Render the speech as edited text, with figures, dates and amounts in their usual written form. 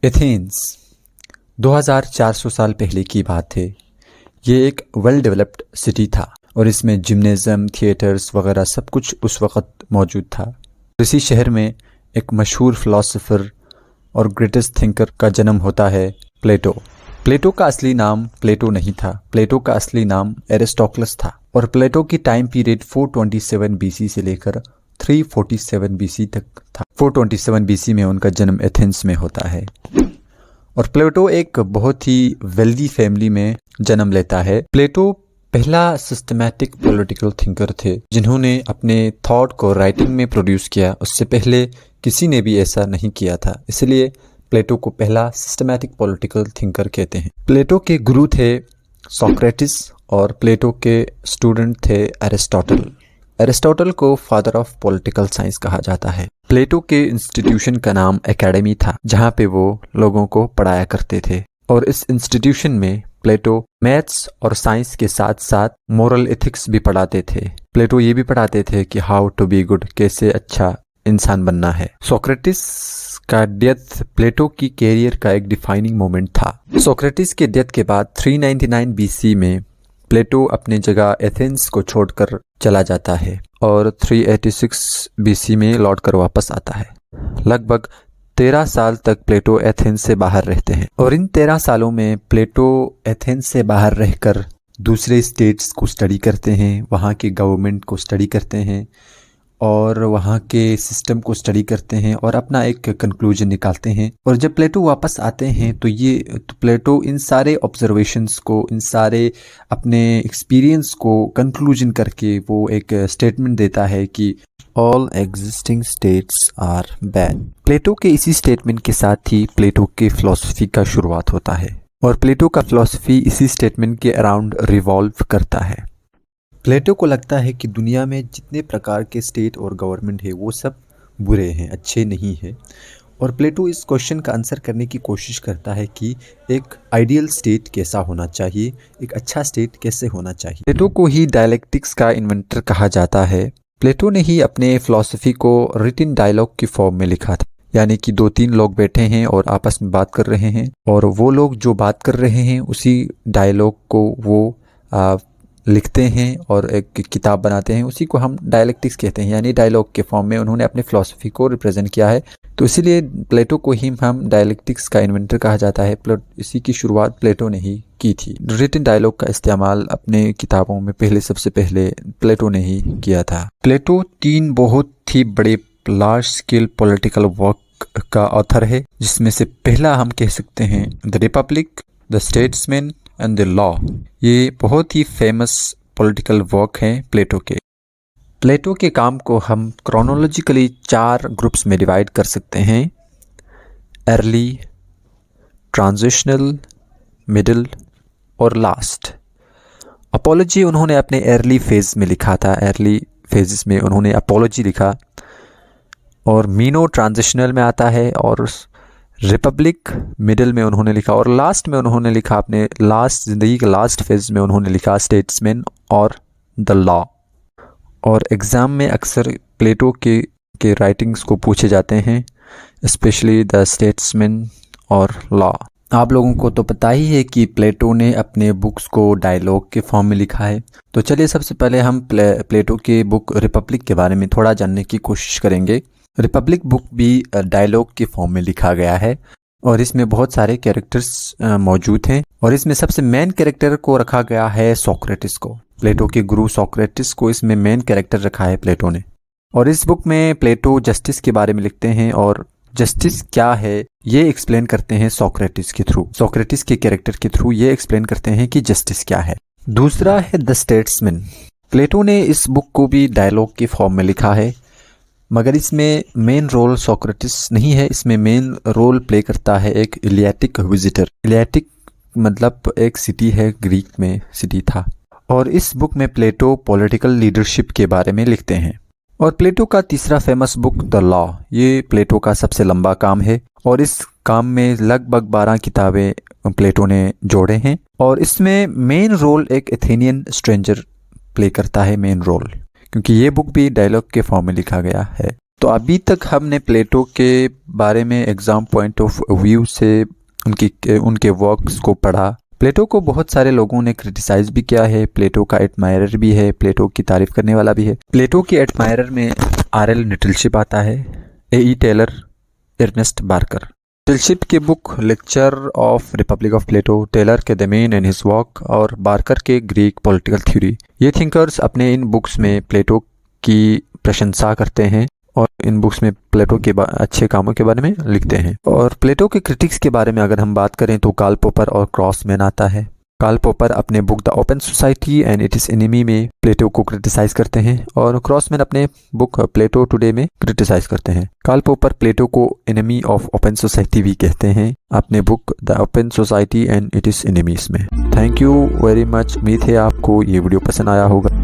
Athens 2400 साल पहले की बात है। ये एक वेल डेवलप्ड सिटी था और इसमें जिम्नेज़ियम, थिएटर्स वगैरह सब कुछ उस वक़्त मौजूद था। इसी शहर में एक मशहूर फ़िलासफ़र और ग्रेटेस्ट थिंकर का जन्म होता है, प्लेटो। प्लेटो का असली नाम प्लेटो नहीं था, प्लेटो का असली नाम एरिस्टोटलस था और प्लेटो की टाइम पीरियड 427 बीसी से लेकर 347 बीसी तक था। 427 बीसी में उनका जन्म एथेंस में होता है और प्लेटो एक बहुत ही वेल्दी फैमिली में जन्म लेता है। प्लेटो पहला सिस्टमैटिक पॉलिटिकल थिंकर थे जिन्होंने अपने थॉट को राइटिंग में प्रोड्यूस किया। उससे पहले किसी ने भी ऐसा नहीं किया था, इसलिए प्लेटो को पहला सिस्टमैटिक पॉलिटिकल थिंकर कहते हैं। प्लेटो के गुरु थे सोक्रेटिस और प्लेटो के स्टूडेंट थे एरिस्टोटल। एरिस्टोटल को फादर ऑफ पॉलिटिकल साइंस कहा जाता है। प्लेटो के इंस्टीट्यूशन का नाम एकेडमी था, जहाँ पे वो लोगों को पढ़ाया करते थे और इस इंस्टीट्यूशन में प्लेटो मैथ्स और साइंस के साथ साथ मोरल एथिक्स भी पढ़ाते थे। प्लेटो ये भी पढ़ाते थे कि हाउ टू बी गुड, कैसे अच्छा इंसान बनना है। सोक्रेटिस का डेथ प्लेटो की कैरियर का एक डिफाइनिंग मोमेंट था। सोक्रेटिस के डेथ के बाद 399 बीसी में प्लेटो अपनी जगह एथेंस को छोड़कर चला जाता है और 386 बीसी में लौट कर वापस आता है। लगभग 13 साल तक प्लेटो एथेंस से बाहर रहते हैं और इन 13 सालों में प्लेटो एथेंस से बाहर रहकर दूसरे स्टेट्स को स्टडी करते हैं, वहाँ के गवर्नमेंट को स्टडी करते हैं और वहाँ के सिस्टम को स्टडी करते हैं और अपना एक कंक्लूजन निकालते हैं। और जब प्लेटो वापस आते हैं तो प्लेटो इन सारे ऑब्जर्वेशंस को, इन सारे अपने एक्सपीरियंस को कंक्लूजन करके वो एक स्टेटमेंट देता है कि all existing states are bad. Plato के इसी स्टेटमेंट के साथ ही प्लेटो के फिलॉसफी का शुरुआत होता है और प्लेटो का फिलॉसफी इसी स्टेटमेंट के अराउंड रिवॉल्व करता है। प्लेटो को लगता है कि दुनिया में जितने प्रकार के स्टेट और गवर्नमेंट है वो सब बुरे हैं, अच्छे नहीं है। और प्लेटो इस क्वेश्चन का आंसर करने की कोशिश करता है कि एक आइडियल स्टेट कैसा होना चाहिए, एक अच्छा स्टेट कैसे होना चाहिए। प्लेटो को ही डायलेक्टिक्स का इन्वेंटर कहा जाता है। प्लेटो ने ही अपने फिलॉसफी को रिटन डायलॉग की फॉर्म में लिखा था, यानी कि 2-3 लोग बैठे हैं और आपस में बात कर रहे हैं और वो लोग जो बात कर रहे हैं उसी डायलॉग को वो लिखते हैं और एक किताब बनाते हैं। उसी को हम डायलेक्टिक्स कहते हैं, यानी डायलॉग के फॉर्म में उन्होंने अपने फिलॉसफी को रिप्रेजेंट किया है। तो इसीलिए प्लेटो को ही हम डायलेक्टिक्स का इन्वेंटर कहा जाता है। इसी की शुरुआत प्लेटो ने ही की थी। रिटन डायलॉग का इस्तेमाल अपने किताबों में सबसे पहले प्लेटो ने ही किया था। प्लेटो 3 बहुत ही बड़े लार्ज स्केल पॉलिटिकल वर्क का ऑथर है, जिसमें से पहला हम कह सकते हैं the Republic, the statesman and the law. ये बहुत ही फेमस पॉलिटिकल वर्क हैं प्लेटो के। प्लेटो के काम को हम क्रोनोलॉजिकली 4 ग्रुप्स में डिवाइड कर सकते हैं: अर्ली, ट्रांजिशनल, मिडिल और लास्ट। अपोलॉजी उन्होंने अपने अर्ली फेज में लिखा था, अर्ली फेजेस में उन्होंने अपोलॉजी लिखा और मीनो ट्रांजिशनल में आता है और रिपब्लिक मिडिल में उन्होंने लिखा और लास्ट में उन्होंने लिखा अपने लास्ट ज़िंदगी के लास्ट फेज में उन्होंने लिखा स्टेट्समैन और द लॉ। और एग्ज़ाम में अक्सर प्लेटो के राइटिंग्स को पूछे जाते हैं, स्पेशली द स्टेट्समैन और लॉ। आप लोगों को तो पता ही है कि प्लेटो ने अपने बुक्स को डायलॉग के फॉर्म में लिखा है। तो चलिए सबसे पहले हम प्लेटो के बुक रिपब्लिक के बारे में थोड़ा जानने की कोशिश करेंगे। रिपब्लिक बुक भी डायलॉग के फॉर्म में लिखा गया है और इसमें बहुत सारे कैरेक्टर्स मौजूद हैं और इसमें सबसे मेन कैरेक्टर को रखा गया है सोक्रेटिस को। प्लेटो के गुरु सोक्रेटिस को इसमें मेन कैरेक्टर रखा है प्लेटो ने। और इस बुक में प्लेटो जस्टिस के बारे में लिखते हैं और जस्टिस क्या है ये एक्सप्लेन करते हैं सोक्रेटिस के थ्रू, सोक्रेटिस के कैरेक्टर के थ्रू ये एक्सप्लेन करते हैं कि जस्टिस क्या है। दूसरा है द स्टेट्समैन। प्लेटो ने इस बुक को भी डायलॉग के फॉर्म में लिखा है, मगर इसमें मेन रोल सोक्रेटिस नहीं है, इसमें मेन रोल प्ले करता है एक इलियाटिक विजिटर। इलियाटिक मतलब एक सिटी है, ग्रीक में सिटी था। और इस बुक में प्लेटो पॉलिटिकल लीडरशिप के बारे में लिखते हैं। और प्लेटो का तीसरा फेमस बुक द लॉ, ये प्लेटो का सबसे लंबा काम है और इस काम में लगभग 12 किताबें प्लेटो ने जोड़े हैं और इसमें मेन रोल एक एथेनियन स्ट्रेंजर प्ले करता है मेन रोल, क्योंकि ये बुक भी डायलॉग के फॉर्म में लिखा गया है। तो अभी तक हमने प्लेटो के बारे में एग्जाम पॉइंट ऑफ व्यू से उनके वर्क्स को पढ़ा। प्लेटो को बहुत सारे लोगों ने क्रिटिसाइज भी किया है, प्लेटो का एडमायरर भी है, प्लेटो की तारीफ करने वाला भी है। प्लेटो के एडमायरर में आरएल नेटलशिप आता है, A E. Taylor, Ernest Barker. Nettleship की book lecture of Republic of Plato, Taylor के the man and his work और बार्कर के ग्रीक पॉलिटिकल थ्योरी। ये थिंकर्स अपने इन बुक्स में प्लेटो की प्रशंसा करते हैं और इन बुक्स में प्लेटो के अच्छे कामों के बारे में लिखते हैं। और प्लेटो के क्रिटिक्स के बारे में अगर हम बात करें तो कार्ल पॉपर और क्रॉसमैन आता है। कार्ल पॉपर अपने book the open society and it is enemy में प्लेटो को क्रिटिसाइज करते हैं और क्रॉसमैन अपने बुक प्लेटो टुडे में क्रिटिसाइज करते हैं। कार्ल पॉपर प्लेटो को एनिमी ऑफ ओपन सोसाइटी भी कहते हैं अपने book the open society and it is enemies में। Thank you very much. उम्मीद है आपको ये वीडियो पसंद आया होगा।